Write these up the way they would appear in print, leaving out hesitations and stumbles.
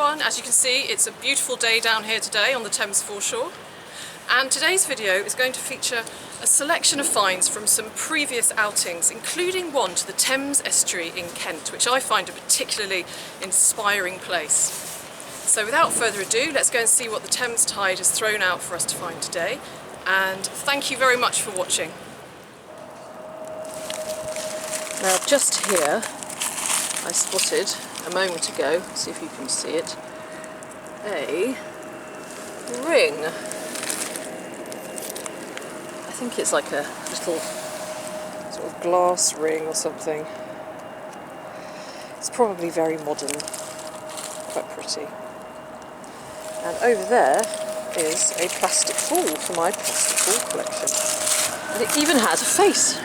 everyone, as you can see it's a beautiful day down here today on the Thames foreshore, and today's video is going to feature a selection of finds from some previous outings, including one to the Thames Estuary in Kent, which I find a particularly inspiring place. So without further ado, let's go and see what the Thames tide has thrown out for us to find today, and thank you very much for watching. Now just here I spotted a moment ago, see if you can see it, a ring. I think it's like a little sort of glass ring or something. It's probably very modern, quite pretty. And over there is a plastic ball for my plastic ball collection. And it even has a face.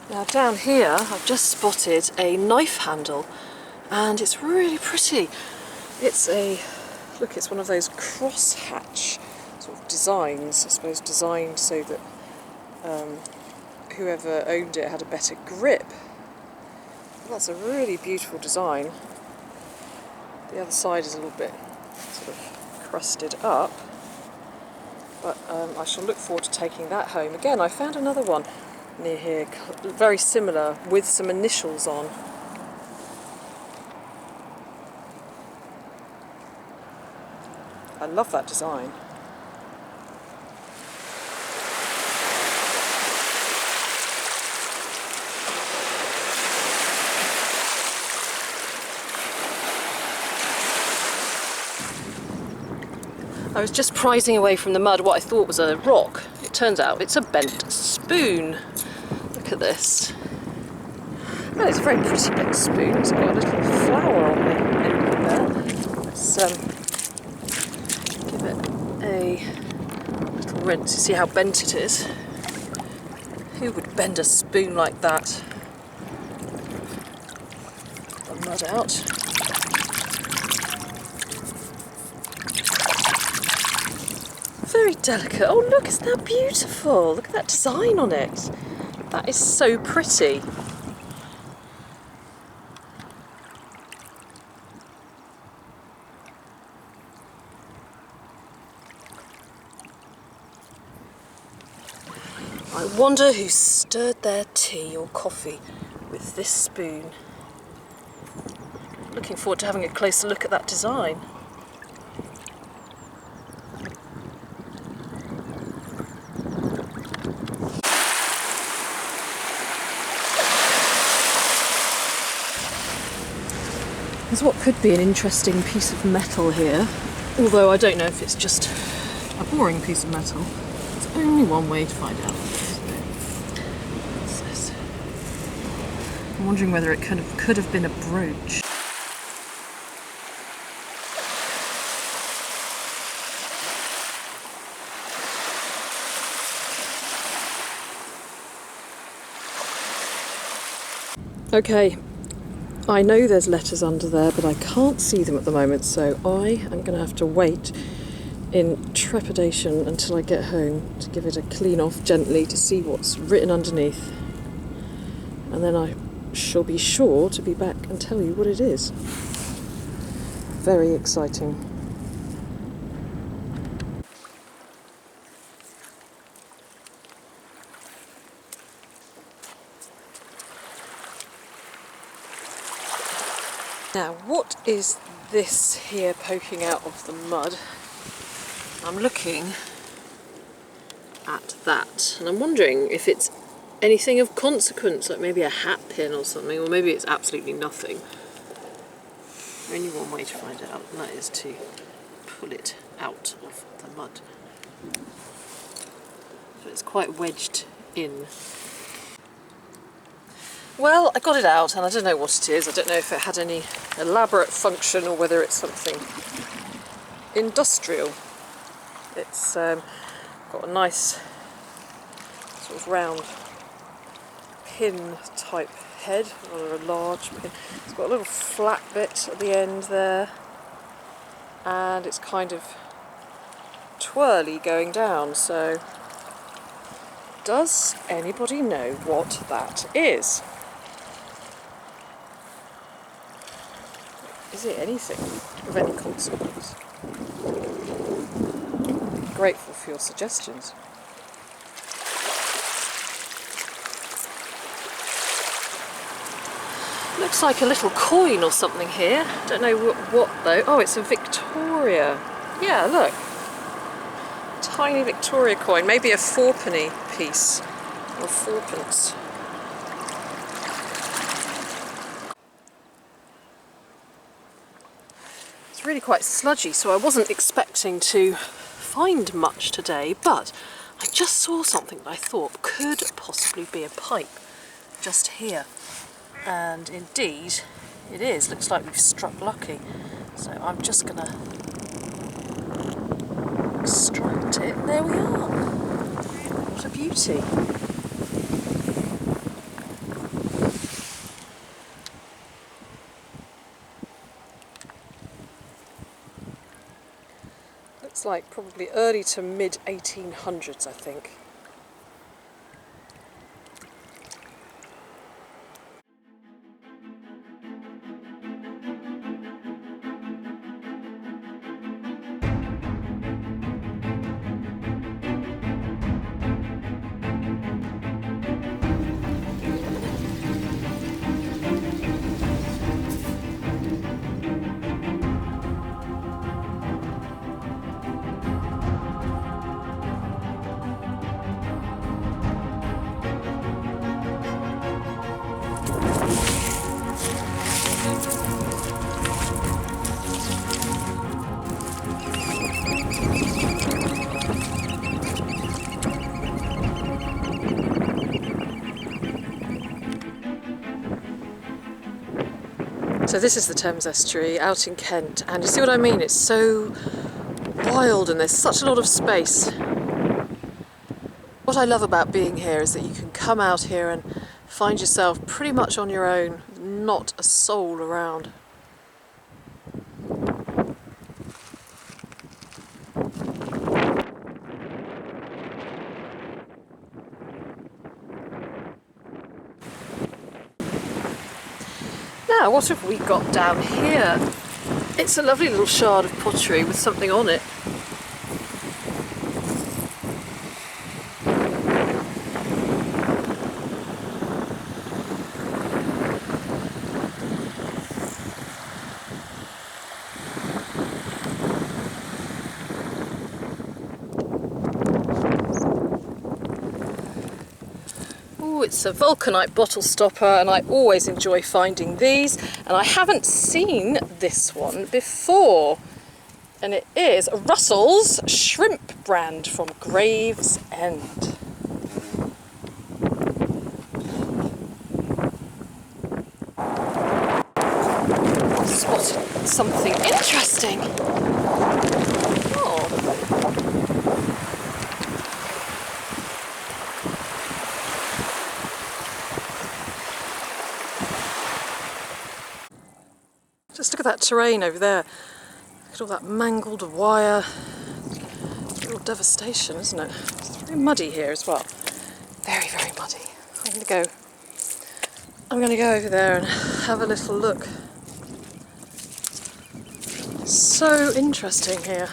Now down here I've just spotted a knife handle, and it's really pretty. It's a, look, it's one of those cross-hatch sort of designs, I suppose, designed so that whoever owned it had a better grip. That's a really beautiful design. The other side is a little bit sort of crusted up, but I shall look forward to taking that home. Again, I found another one near here, very similar, with some initials on. I love that design. I was just prizing away from the mud what I thought was a rock. It turns out it's a bent spoon. Look at this. And it's a very pretty bent spoon. It's got a little flower on the end there. Let's give it a little rinse. You see how bent it is? Who would bend a spoon like that? Get the mud out. Very delicate. Oh look, isn't that beautiful? Look at that design on it. That is so pretty. I wonder who stirred their tea or coffee with this spoon. Looking forward to having a closer look at that design. There's what could be an interesting piece of metal here, although I don't know if it's just a boring piece of metal. There's only one way to find out. What's this? I'm wondering whether it could have been a brooch. Okay. I know there's letters under there, but I can't see them at the moment, so I am going to have to wait in trepidation until I get home to give it a clean off gently to see what's written underneath. And then I shall be sure to be back and tell you what it is. Very exciting. Now, what is this here poking out of the mud? I'm looking at that, and I'm wondering if it's anything of consequence, like maybe a hat pin or something, or maybe it's absolutely nothing. Only one way to find out, and that is to pull it out of the mud. So it's quite wedged in. Well, I got it out, and I don't know what it is. I don't know if it had any elaborate function or whether it's something industrial. It's got a nice sort of round pin type head, rather a large pin. It's got a little flat bit at the end there, and it's kind of twirly going down, so Does anybody know what that is? Is it anything of any consequence? Grateful for your suggestions. Looks like a little coin or something here. Don't know what though. Oh, it's a Victoria. Yeah, look. Tiny Victoria coin. Maybe a fourpenny piece. Or fourpence. It's really quite sludgy, so I wasn't expecting to find much today, but I just saw something that I thought could possibly be a pipe just here. And indeed, it is. Looks like we've struck lucky. So I'm just going to extract it. There we are. What a beauty. Looks like probably early to mid 1800s, I think. So this is the Thames Estuary out in Kent, and you see what I mean? It's so wild and there's such a lot of space. What I love about being here is that you can come out here and find yourself pretty much on your own, not a soul around. Now, what have we got down here? It's a lovely little shard of pottery with something on it. It's a Volcanite bottle stopper, and I always enjoy finding these, and I haven't seen this one before, and it is Russell's shrimp brand from Gravesend. Spotted something interesting. Oh. Just look at that terrain over there. Look at all that mangled wire. Real devastation, isn't it? It's very muddy here as well. Very, very muddy. I'm going to go over there and have a little look. So interesting here.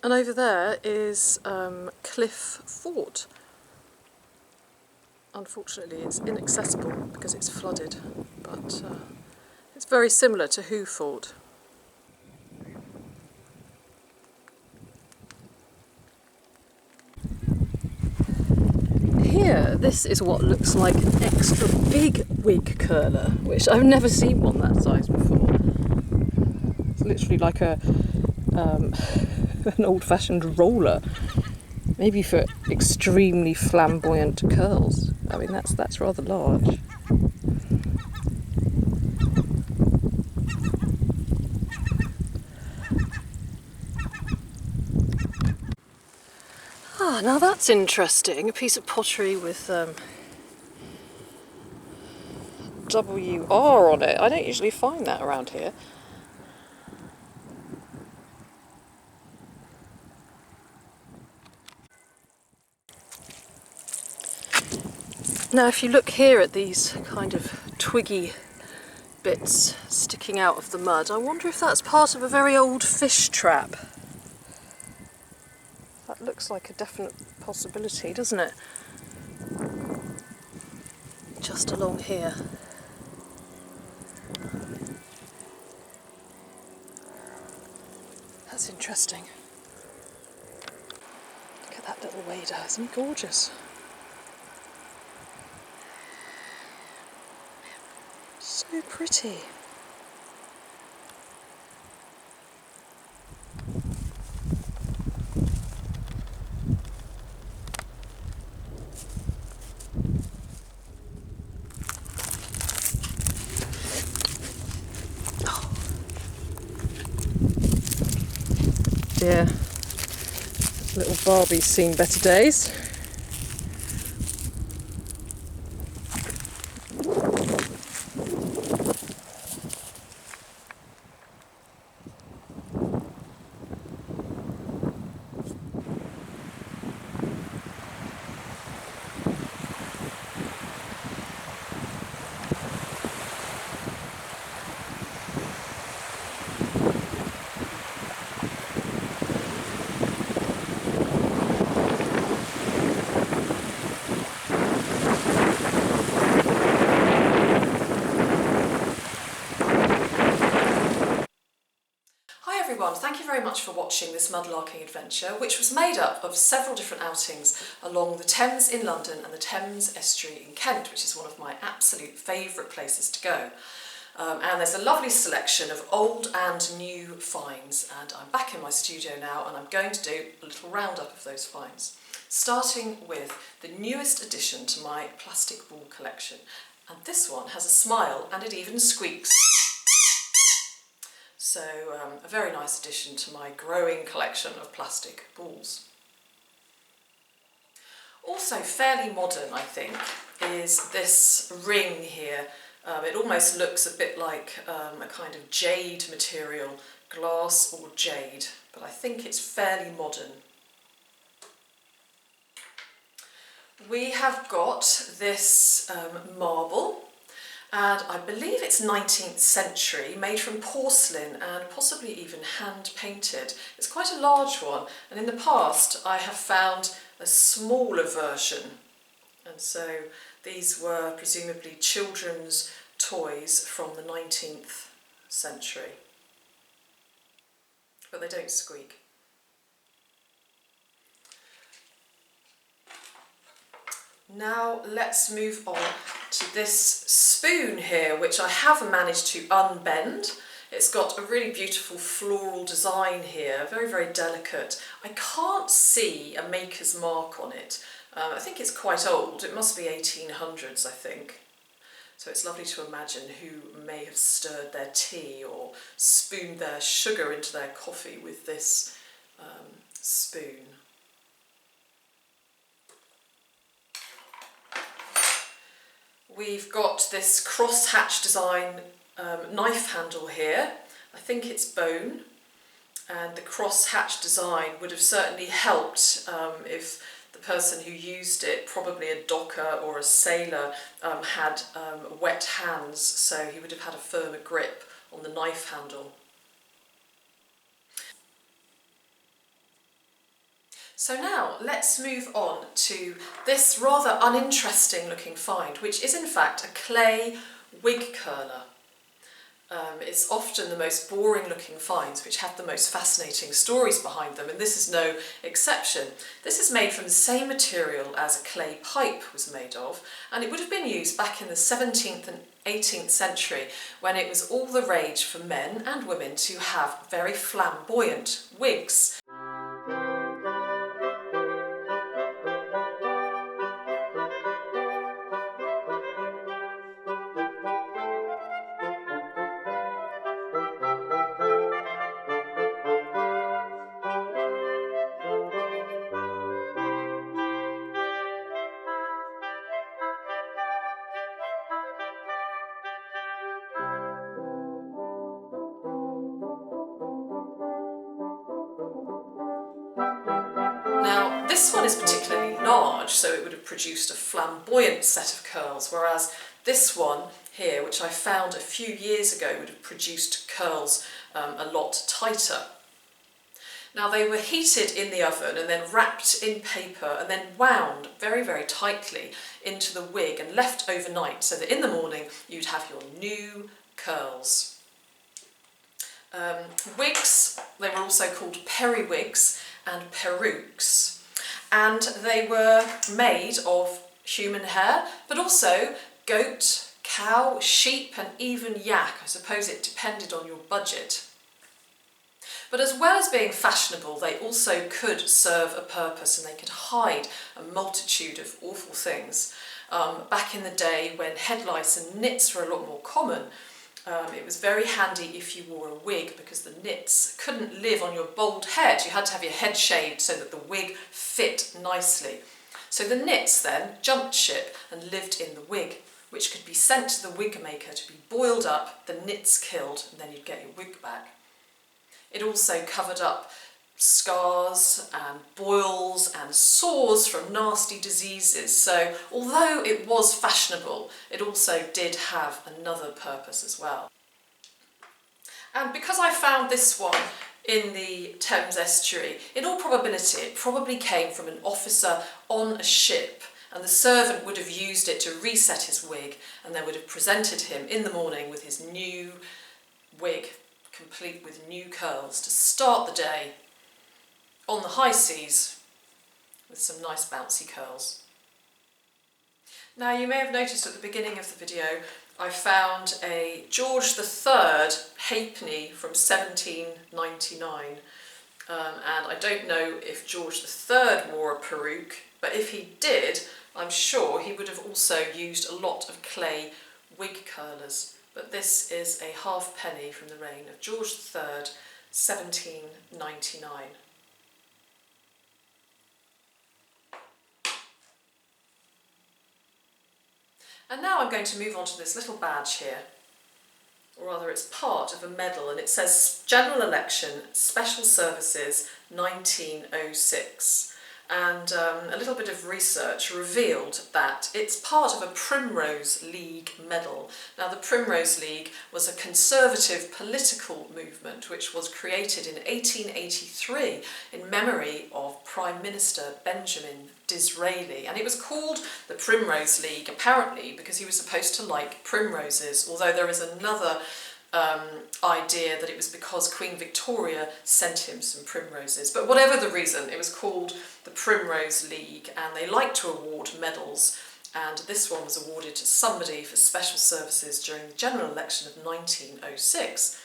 And over there is Cliff Fort. Unfortunately, it's inaccessible because it's flooded, but it's very similar to Who Fort. Here, this is what looks like an extra big wig curler, which I've never seen one that size before. It's literally like a an old-fashioned roller, maybe for extremely flamboyant curls. I mean, that's rather large. Ah, now that's interesting. A piece of pottery with WR on it. I don't usually find that around here. Now if you look here at these kind of twiggy bits sticking out of the mud, I wonder if that's part of a very old fish trap. That looks like a definite possibility, doesn't it? Just along here. That's interesting. Look at that little wader, isn't it gorgeous? So pretty. Oh. Dear, little Barbie's seen better days. Thank you very much for watching this mudlarking adventure, which was made up of several different outings along the Thames in London and the Thames Estuary in Kent, which is one of my absolute favourite places to go. And there's a lovely selection of old and new finds, and I'm back in my studio now and I'm going to do a little roundup of those finds, starting with the newest addition to my plastic ball collection. And this one has a smile and it even squeaks. So a very nice addition to my growing collection of plastic balls. Also fairly modern, I think, is this ring here. It almost looks a bit like a kind of jade material, glass or jade, but I think it's fairly modern. We have got this marble. And I believe it's 19th century, made from porcelain and possibly even hand painted. It's quite a large one, and in the past I have found a smaller version. And so these were presumably children's toys from the 19th century. But they don't squeak. Now let's move on to this spoon here, which I have managed to unbend. It's got a really beautiful floral design here, very, very delicate. I can't see a maker's mark on it. I think it's quite old. It must be 1800s, I think. So it's lovely to imagine who may have stirred their tea or spooned their sugar into their coffee with this spoon. We've got this cross-hatch design knife handle here. I think it's bone, and the cross-hatch design would have certainly helped if the person who used it, probably a docker or a sailor, had wet hands, so he would have had a firmer grip on the knife handle. So now let's move on to this rather uninteresting looking find, which is in fact a clay wig curler. It's often the most boring looking finds which have the most fascinating stories behind them, and this is no exception. This is made from the same material as a clay pipe was made of, and it would have been used back in the 17th and 18th century when it was all the rage for men and women to have very flamboyant wigs. This one is particularly large, so it would have produced a flamboyant set of curls, whereas this one here, which I found a few years ago, would have produced curls a lot tighter. Now they were heated in the oven and then wrapped in paper and then wound very, very tightly into the wig and left overnight so that in the morning you'd have your new curls. Wigs, they were also called periwigs and perukes, and they were made of human hair, but also goat, cow, sheep and even yak. I suppose it depended on your budget. But as well as being fashionable, they also could serve a purpose and they could hide a multitude of awful things. Back in the day when head lice and nits were a lot more common, it was very handy if you wore a wig because the nits couldn't live on your bald head. You had to have your head shaved so that the wig fit nicely. So the nits then jumped ship and lived in the wig, which could be sent to the wig maker to be boiled up, the nits killed, and then you'd get your wig back. It also covered up scars and boils and sores from nasty diseases. So although it was fashionable, it also did have another purpose as well. And because I found this one in the Thames Estuary, in all probability it probably came from an officer on a ship, and the servant would have used it to reset his wig and then would have presented him in the morning with his new wig, complete with new curls, to start the day on the high seas with some nice bouncy curls. Now you may have noticed at the beginning of the video I found a George III halfpenny from 1799, and I don't know if George III wore a peruke, but if he did, I'm sure he would have also used a lot of clay wig curlers. But this is a halfpenny from the reign of George III, 1799. And now I'm going to move on to this little badge here, or rather it's part of a medal, and it says General Election, Special Services 1906. And a little bit of research revealed that it's part of a Primrose League medal. Now the Primrose League was a conservative political movement which was created in 1883 in memory of Prime Minister Benjamin Disraeli, and it was called the Primrose League apparently because he was supposed to like primroses, although there is another idea that it was because Queen Victoria sent him some primroses. But whatever the reason, it was called the Primrose League, and they like to award medals, and this one was awarded to somebody for special services during the general election of 1906.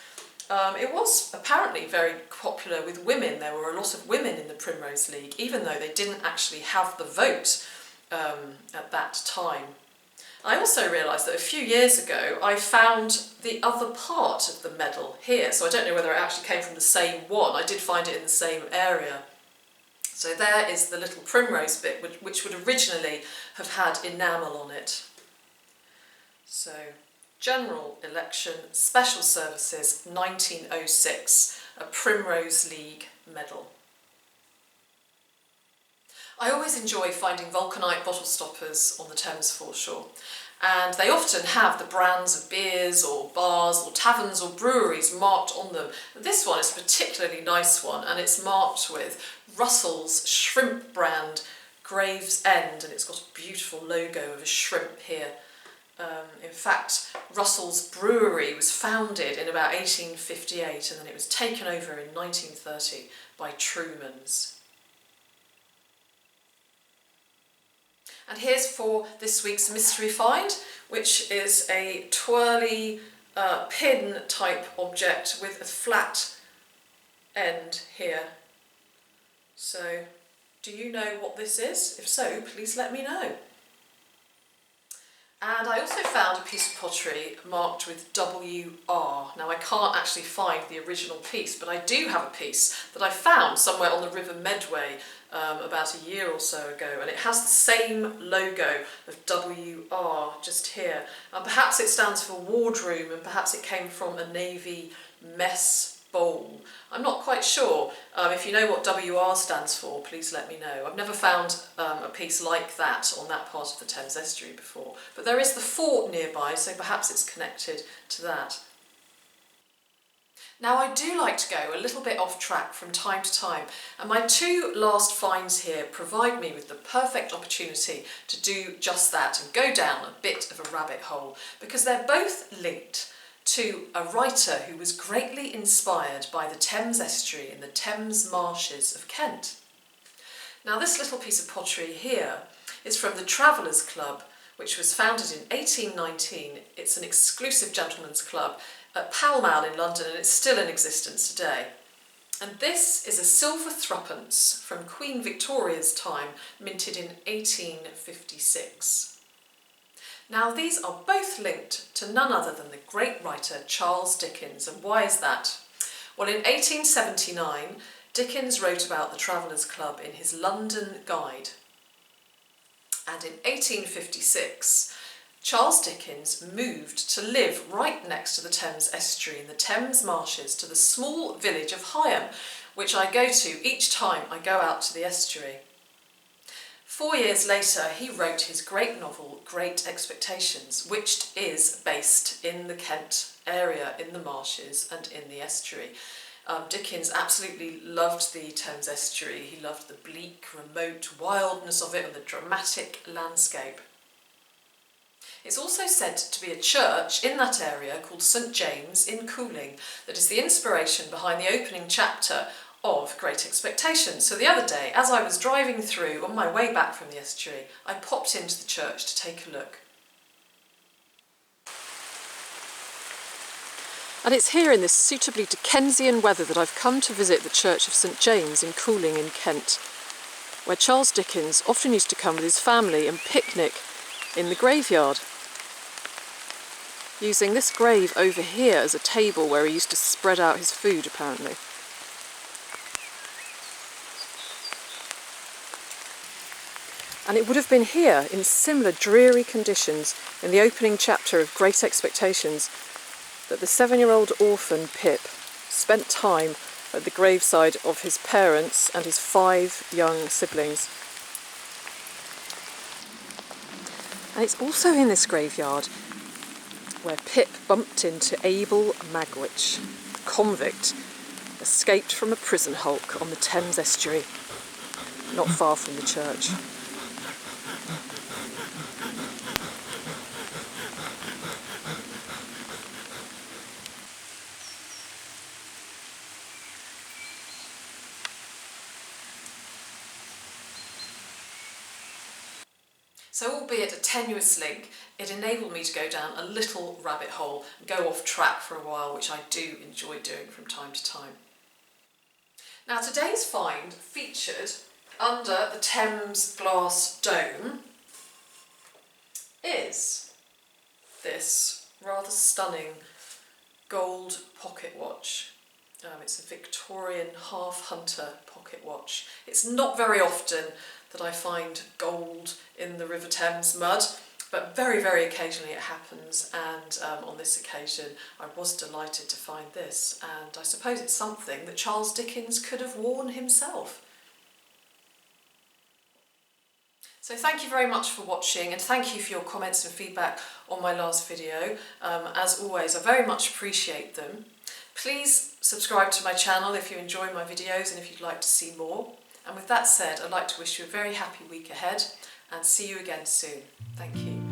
It was apparently very popular with women. There were a lot of women in the Primrose League, even though they didn't actually have the vote at that time. I also realised that a few years ago I found the other part of the medal here, so I don't know whether it actually came from the same one. I did find it in the same area. So there is the little primrose bit, which would originally have had enamel on it. So, General Election, Special Services 1906, a Primrose League medal. I always enjoy finding vulcanite bottle stoppers on the Thames foreshore, and they often have the brands of beers or bars or taverns or breweries marked on them. This one is a particularly nice one, and it's marked with Russell's shrimp brand, Gravesend, and it's got a beautiful logo of a shrimp here. In fact, Russell's brewery was founded in about 1858, and then it was taken over in 1930 by Truman's. And here's for this week's mystery find, which is a twirly pin type object with a flat end here. So, do you know what this is? If so, please let me know. And I also found a piece of pottery marked with WR. Now I can't actually find the original piece, but I do have a piece that I found somewhere on the River Medway about a year or so ago, and it has the same logo of WR just here. Perhaps it stands for wardroom, and perhaps it came from a Navy mess bowl. I'm not quite sure. If you know what WR stands for, please let me know. I've never found a piece like that on that part of the Thames Estuary before, but there is the fort nearby, so perhaps it's connected to that. Now, I do like to go a little bit off track from time to time, and my two last finds here provide me with the perfect opportunity to do just that and go down a bit of a rabbit hole, because they're both linked to a writer who was greatly inspired by the Thames Estuary and the Thames marshes of Kent. Now, this little piece of pottery here is from the Travellers' Club, which was founded in 1819. It's an exclusive gentlemen's club at Pall Mall in London, and it's still in existence today. And this is a silver threepence from Queen Victoria's time, minted in 1856. Now, these are both linked to none other than the great writer Charles Dickens. And why is that? Well, in 1879, Dickens wrote about the Travellers' Club in his London Guide. And in 1856, Charles Dickens moved to live right next to the Thames Estuary in the Thames marshes, to the small village of Higham, which I go to each time I go out to the estuary. 4 years later, he wrote his great novel, Great Expectations, which is based in the Kent area, in the marshes and in the estuary. Dickens absolutely loved the Thames Estuary. He loved the bleak, remote wildness of it and the dramatic landscape. It's also said to be a church in that area called St James in Cooling that is the inspiration behind the opening chapter of Great Expectations. So the other day, as I was driving through on my way back from the estuary, I popped into the church to take a look. And it's here in this suitably Dickensian weather that I've come to visit the Church of St James in Cooling in Kent, where Charles Dickens often used to come with his family and picnic in the graveyard, using this grave over here as a table where he used to spread out his food, apparently. And it would have been here, in similar dreary conditions, in the opening chapter of Great Expectations, that the 7-year-old orphan Pip spent time at the graveside of his parents and his 5 young siblings. And it's also in this graveyard where Pip bumped into Abel Magwitch, a convict escaped from a prison hulk on the Thames Estuary, not far from the church. So, albeit a tenuous link, it enabled me to go down a little rabbit hole and go off track for a while, which I do enjoy doing from time to time. Now, today's find featured under the Thames glass dome is this rather stunning gold pocket watch. It's a Victorian half-hunter pocket watch. It's not very often that I find gold in the River Thames mud, but very, very occasionally it happens, and on this occasion I was delighted to find this, and I suppose it's something that Charles Dickens could have worn himself. So thank you very much for watching, and thank you for your comments and feedback on my last video. As always, I very much appreciate them. Please subscribe to my channel if you enjoy my videos and if you'd like to see more. And with that said, I'd like to wish you a very happy week ahead and see you again soon. Thank you.